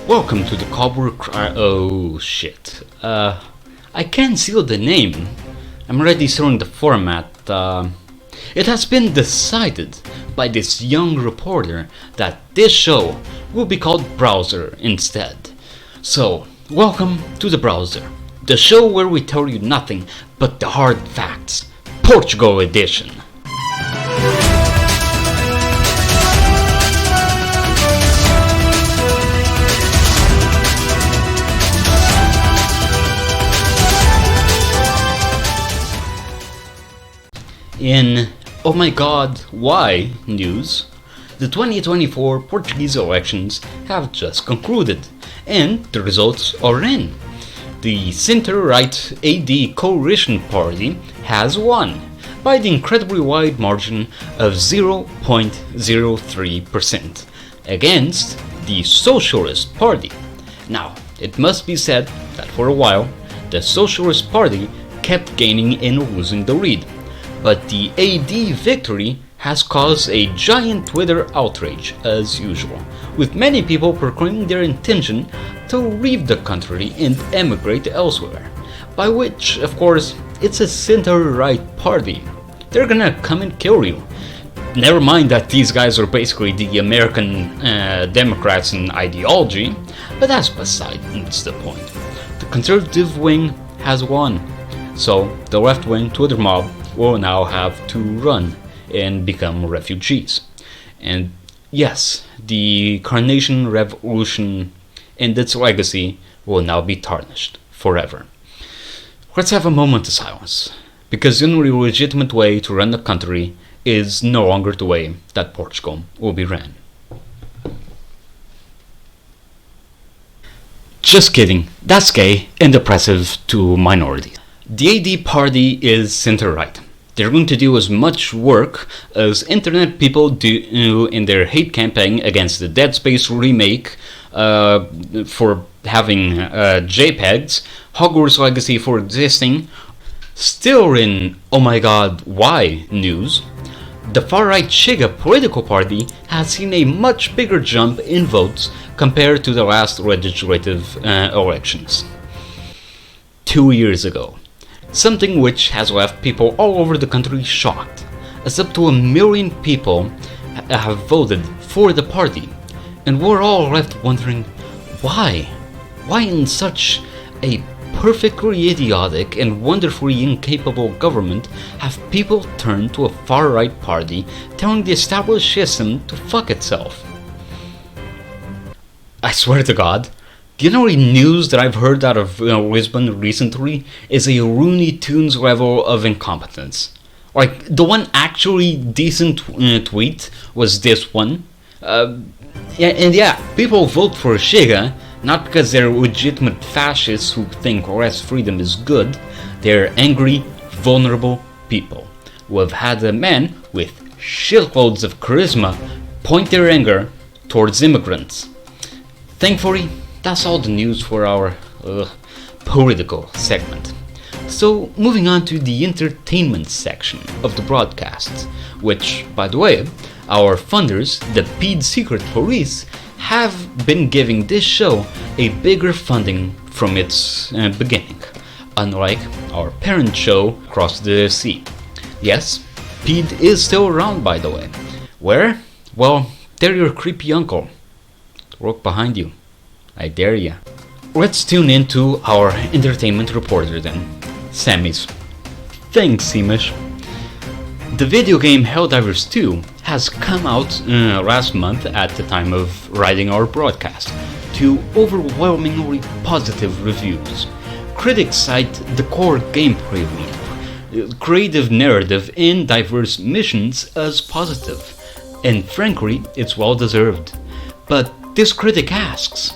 Welcome to the Cobra Cry. Oh shit. I can't seal the name. I'm already throwing the format. It has been decided by this young reporter that this show will be called Browser instead. So, welcome to the Browser, the show where we tell you nothing but the hard facts. Portugal edition. In oh my god, why news, the 2024 Portuguese elections have just concluded, and the results are in. The centre-right AD Coalition Party has won by the incredibly wide margin of 0.03% against the Socialist Party. Now, it must be said that for a while, the Socialist Party kept gaining and losing the lead. But the AD victory has caused a giant Twitter outrage, as usual, with many people proclaiming their intention to leave the country and emigrate elsewhere. By which, of course, it's a center-right party. They're gonna come and kill you. Never mind that these guys are basically the American Democrats in ideology, but that's besides the point. The conservative wing has won, so the left-wing Twitter mob will now have to run and become refugees. And yes, the Carnation Revolution and its legacy will now be tarnished forever. Let's have a moment of silence, because the only legitimate way to run the country is no longer the way that Portugal will be ran. Just kidding, that's gay and oppressive to minorities. The AD party is center-right. They're going to do as much work as internet people do in their hate campaign against the Dead Space remake for having JPEGs, Hogwarts Legacy for existing. Still in oh my god, why news, the far-right Chega political party has seen a much bigger jump in votes compared to the last legislative elections 2 years ago. Something which has left people all over the country shocked, as up to 1 million people have voted for the party, and we're all left wondering why? Why in such a perfectly idiotic and wonderfully incapable government have people turned to a far-right party telling the established system to fuck itself? I swear to God, the only news that I've heard out of Lisbon recently is a Looney Tunes level of incompetence. Like, the one actually decent tweet was this one. People vote for Chega, not because they're legitimate fascists who think less freedom is good. They're angry, vulnerable people who have had a man with shitloads of charisma point their anger towards immigrants. Thankfully, that's all the news for our political segment. So, moving on to the entertainment section of the broadcast, which, by the way, our funders, the PED Secret Police, have been giving this show a bigger funding from its beginning, unlike our parent show across the sea. Yes, PED is still around, by the way. Where? Well, they're your creepy uncle. Look behind you. I dare ya. Let's tune into our entertainment reporter then, Simas. Thanks, Simas. The video game Helldivers 2 has come out last month at the time of writing our broadcast to overwhelmingly positive reviews. Critics cite the core gameplay loop, creative narrative, and diverse missions as positive, and frankly, it's well deserved. But this critic asks,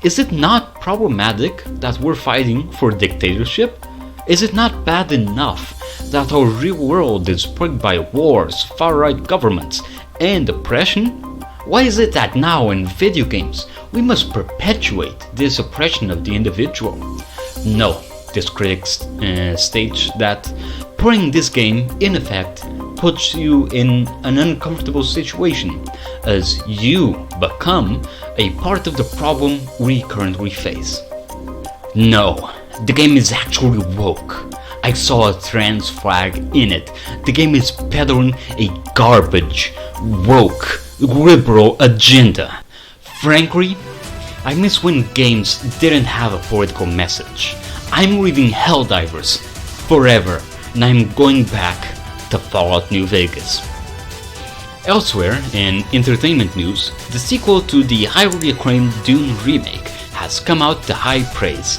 is it not problematic that we're fighting for dictatorship? Is it not bad enough that our real world is plagued by wars, far-right governments, and oppression? Why is it that now in video games we must perpetuate this oppression of the individual? No, this critic states that playing this game in effect puts you in an uncomfortable situation as you become a part of the problem we currently face. No, the game is actually woke. I saw a trans flag in it. The game is peddling a garbage, woke, liberal agenda. Frankly, I miss when games didn't have a political message. I'm leaving Helldivers forever, and I'm going back to Fallout New Vegas. Elsewhere, in entertainment news, the sequel to the highly acclaimed Dune remake has come out to high praise,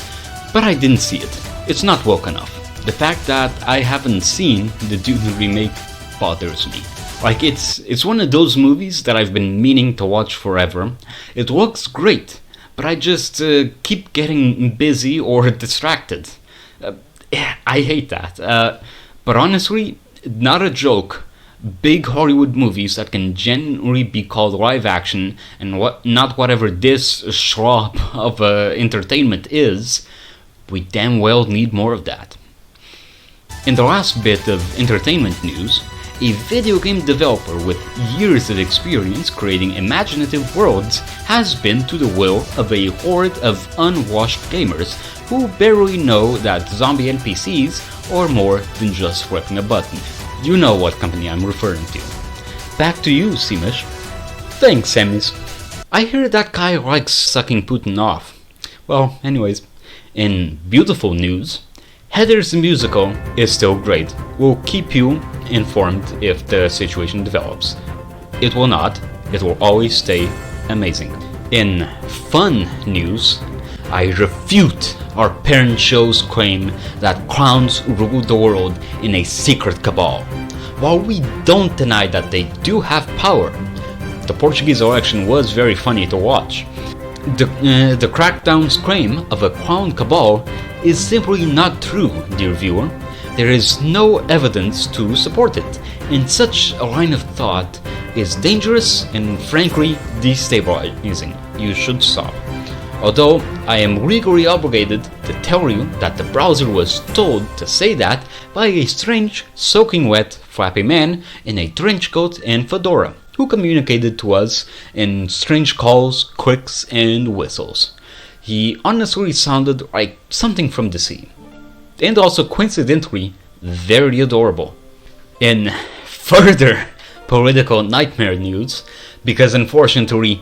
but I didn't see it. It's not woke enough. The fact that I haven't seen the Dune remake bothers me. Like, it's one of those movies that I've been meaning to watch forever. It looks great, but I just keep getting busy or distracted. I hate that. But honestly, not a joke. Big Hollywood movies that can genuinely be called live action and not whatever this schlop of entertainment is, we damn well need more of that. In the last bit of entertainment news, a video game developer with years of experience creating imaginative worlds has bent to the will of a horde of unwashed gamers who barely know that zombie NPCs are more than just flipping a button. You know what company I'm referring to. Back to you, Simas. Thanks, Simas. I hear that guy likes sucking Putin off. Well, anyways, in beautiful news, Heather's musical is still great. We'll keep you informed if the situation develops. It will not. It will always stay amazing. In fun news, I refute our parent show's claim that clowns rule the world in a secret cabal. While we don't deny that they do have power, the Portuguese election was very funny to watch. The crackdown's claim of a clown cabal is simply not true, dear viewer. There is no evidence to support it, and such a line of thought is dangerous and frankly destabilizing. You should stop. Although I am legally obligated to tell you that the browser was told to say that by a strange, soaking wet, flappy man in a trench coat and fedora, who communicated to us in strange calls, clicks, and whistles. He honestly sounded like something from the sea, and also coincidentally very adorable. In further political nightmare news, because unfortunately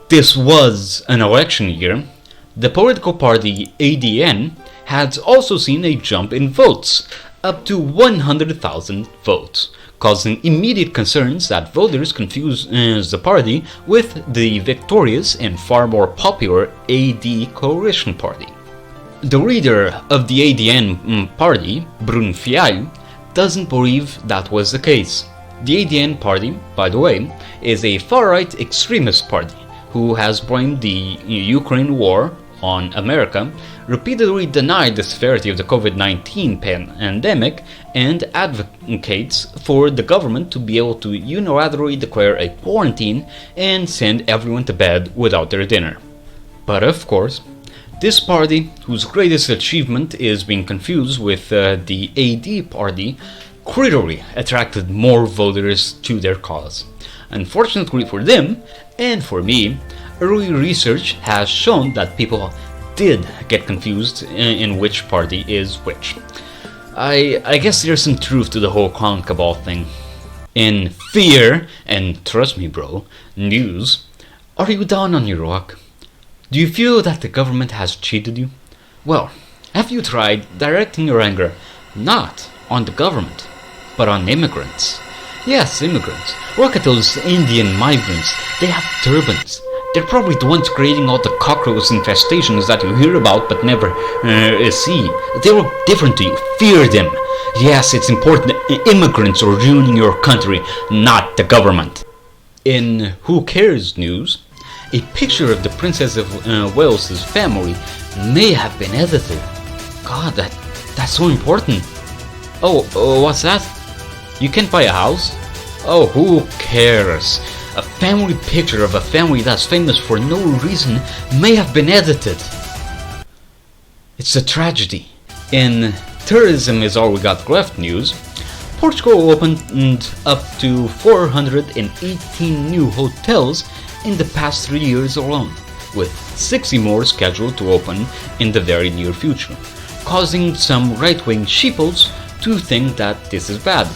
this was an election year, the political party ADN has also seen a jump in votes, up to 100,000 votes, causing immediate concerns that voters confuse the party with the victorious and far more popular AD Coalition Party. The leader of the ADN party, Bruno Fialho, doesn't believe that was the case. The ADN party, by the way, is a far-right extremist party who has blamed the Ukraine war on America, repeatedly denied the severity of the COVID-19 pandemic, and advocates for the government to be able to unilaterally declare a quarantine and send everyone to bed without their dinner. But of course, this party, whose greatest achievement is being confused with the AD party, clearly attracted more voters to their cause. Unfortunately for them, and for me, early research has shown that people did get confused in which party is which. I guess there's some truth to the whole clown cabal thing. In fear, and trust me bro, news, are you down on your luck? Do you feel that the government has cheated you? Well, have you tried directing your anger not on the government, but on immigrants? Yes, immigrants. Look at those Indian migrants. They have turbans. They're probably the ones creating all the cockroach infestations that you hear about but never see. They look different to you. Fear them. Yes, it's important that immigrants are ruining your country, not the government. In Who Cares news, a picture of the Princess of Wales's family may have been edited. God, that's so important. Oh, what's that? You can't buy a house? Oh, who cares? A family picture of a family that's famous for no reason may have been edited. It's a tragedy. In Tourism is All We Got Left news, Portugal opened up to 418 new hotels in the past 3 years alone, with 60 more scheduled to open in the very near future, causing some right-wing sheeples to think that this is bad.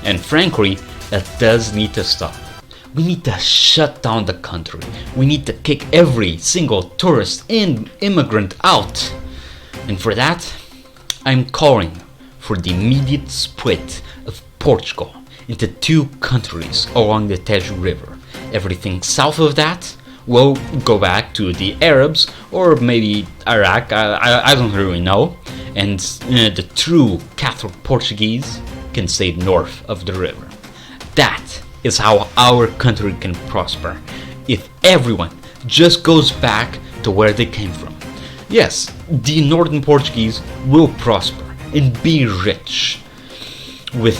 And frankly, that does need to stop. We need to shut down the country. We need to kick every single tourist and immigrant out. And for that, I'm calling for the immediate split of Portugal into 2 countries along the Tejo River. Everything south of that will go back to the Arabs or maybe Iraq, I don't really know. And the true Catholic Portuguese can stay north of the river. That is how our country can prosper, if everyone just goes back to where they came from. Yes, the northern Portuguese will prosper and be rich, with,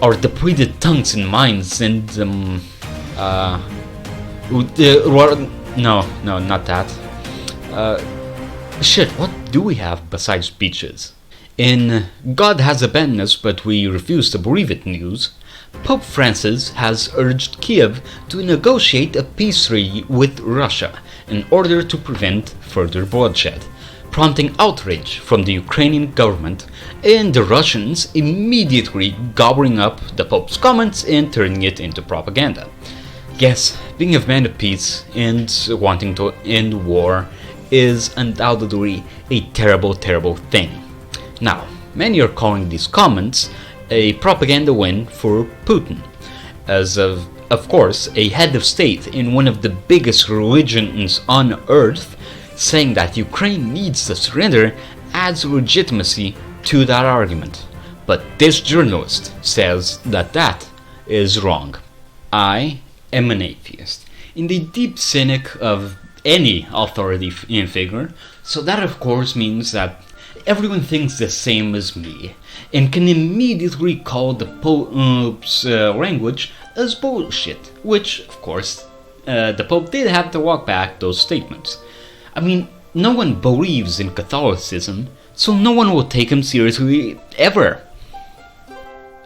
our depleted tongues and minds and, no, not that. Shit, what do we have besides beaches? In God Has Abandoned Us But We Refuse to Believe It news, Pope Francis has urged Kiev to negotiate a peace treaty with Russia in order to prevent further bloodshed, prompting outrage from the Ukrainian government and the Russians immediately gobbling up the Pope's comments and turning it into propaganda. Yes, being a man of peace and wanting to end war is undoubtedly a terrible, terrible thing. Now, many are calling these comments a propaganda win for Putin, as of course, a head of state in one of the biggest religions on earth saying that Ukraine needs to surrender adds legitimacy to that argument. But this journalist says that that is wrong. I am an atheist, and a deep cynic of any authority figure, so that of course means that everyone thinks the same as me, and can immediately call the Pope's language as bullshit, which, of course, the Pope did have to walk back those statements. I mean, no one believes in Catholicism, so no one will take him seriously ever.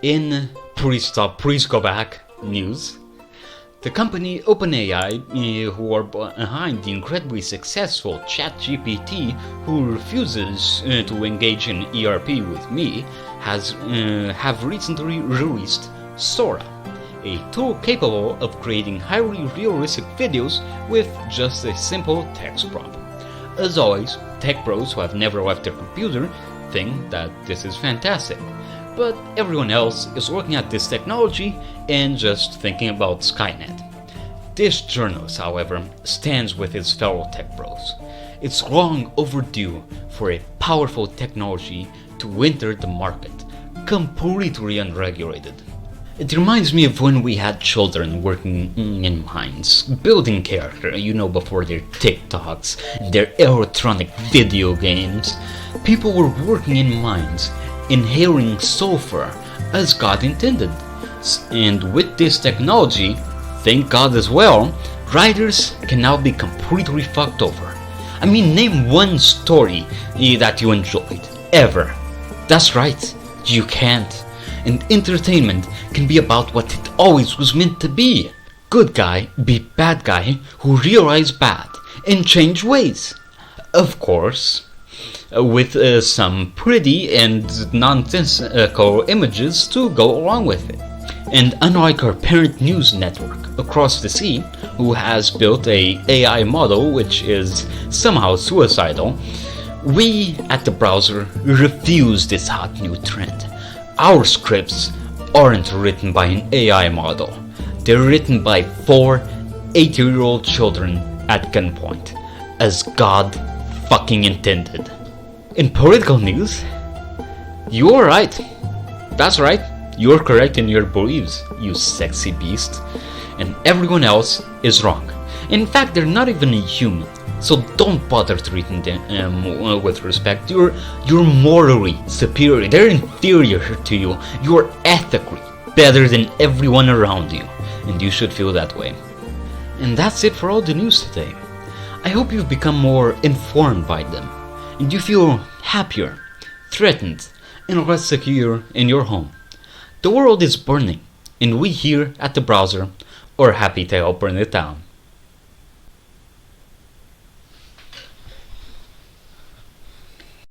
In Please Go Back news, the company OpenAI, who are behind the incredibly successful ChatGPT, who refuses to engage in ERP with me, have recently released Sora, a tool capable of creating highly realistic videos with just a simple text prompt. As always, tech bros who have never left their computer think that this is fantastic, but everyone else is looking at this technology and just thinking about Skynet. This journalist, however, stands with his fellow tech bros. It's long overdue for a powerful technology to enter the market, completely unregulated. It reminds me of when we had children working in mines, building character, before their TikToks and their electronic video games. People were working in mines, inhaling sulfur as God intended. And with this technology, thank God as well, writers can now be completely fucked over. I mean, name one story that you enjoyed, ever. That's right, you can't. And entertainment can be about what it always was meant to be. Good guy be bad guy who realize bad and change ways. Of course, with some pretty and nonsensical images to go along with it. And unlike our parent news network across the sea, who has built a AI model which is somehow suicidal, we at the browser refuse this hot new trend. Our scripts aren't written by an AI model. They're written by 4 8-year-old children at gunpoint, as God fucking intended. In political news, you're right. That's right. You're correct in your beliefs, you sexy beast. And everyone else is wrong. In fact, they're not even a human. So don't bother treating them with respect. You're morally superior. They're inferior to you. You're ethically better than everyone around you. And you should feel that way. And that's it for all the news today. I hope you've become more informed by them. And you feel happier, threatened, and less secure in your home. The world is burning. And we here at the browser are happy to help burn it down.